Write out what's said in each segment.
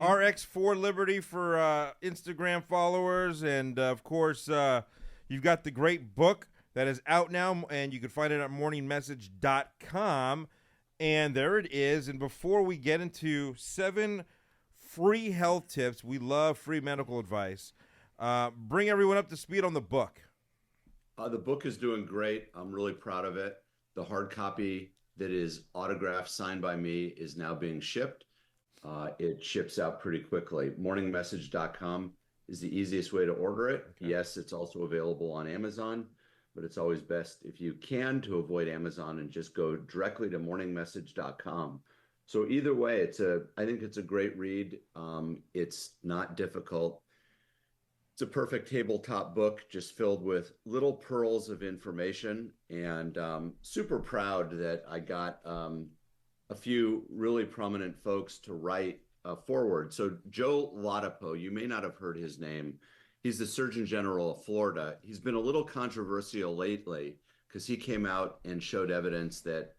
RX for Liberty for Instagram followers. And of course, you've got the great book that is out now, and you can find it at morningmessage.com. And there it is. And before we get into 7 free health tips, we love free medical advice. Bring everyone up to speed on the book. The book is doing great. I'm really proud of it. The hard copy that is autographed, signed by me, is now being shipped. It ships out pretty quickly. Morningmessage.com is the easiest way to order it. Okay. Yes, it's also available on Amazon, but it's always best if you can to avoid Amazon and just go directly to morningmessage.com. So either way, I think it's a great read. It's not difficult. It's a perfect tabletop book, just filled with little pearls of information, and super proud that I got a few really prominent folks to write a forward. So Joe Ladapo, you may not have heard his name. He's the Surgeon General of Florida. He's been a little controversial lately because he came out and showed evidence that,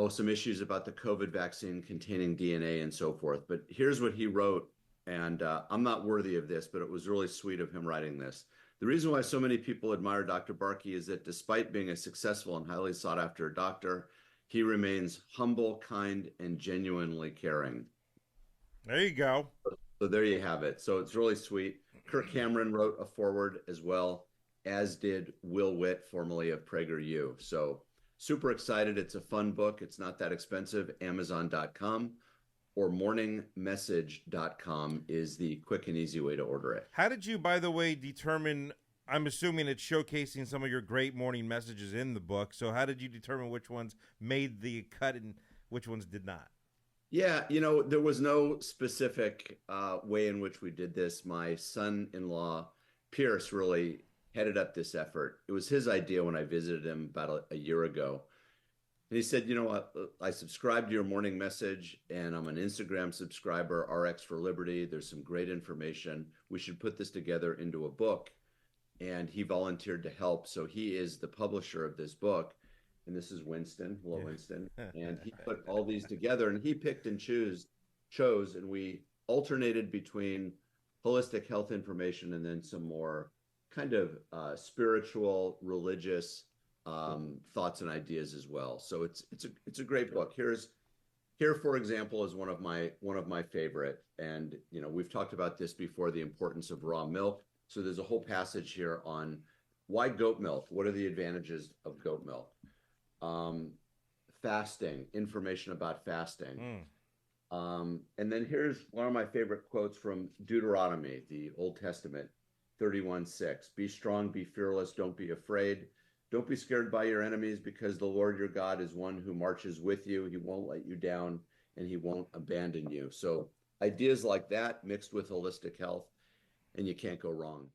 some issues about the COVID vaccine containing DNA and so forth. But here's what he wrote. And I'm not worthy of this, but it was really sweet of him writing this. The reason why so many people admire Dr. Barke is that despite being a successful and highly sought after doctor, he remains humble, kind, and genuinely caring. There you go. So there you have it. So it's really sweet. Kirk Cameron wrote a foreword as well, as did Will Witt, formerly of PragerU. So super excited. It's a fun book. It's not that expensive. Amazon.com. or morningmessage.com is the quick and easy way to order it. How did you, by the way, determine? I'm assuming it's showcasing some of your great morning messages in the book. So how did you determine which ones made the cut and which ones did not? Yeah, there was no specific way in which we did this. My son-in-law, Pierce, really headed up this effort. It was his idea when I visited him about a year ago. And he said, I subscribe to your morning message, and I'm an Instagram subscriber, RX for Liberty. There's some great information. We should put this together into a book. And he volunteered to help. So he is the publisher of this book. And this is Winston. Hello, Winston. And he put all these together, and he picked and chose, and we alternated between holistic health information and then some more kind of spiritual, religious thoughts and ideas as well. So it's a great book. Here, for example, is one of my favorite. And we've talked about this before, the importance of raw milk. So there's a whole passage here on why goat milk. What are the advantages of goat milk? Fasting, information about fasting. And then here's one of my favorite quotes from Deuteronomy, the Old Testament, 31:6. Be strong, be fearless, don't be afraid. Don't be scared by your enemies, because the Lord your God is one who marches with you. He won't let you down, and he won't abandon you. So ideas like that mixed with holistic health, and you can't go wrong.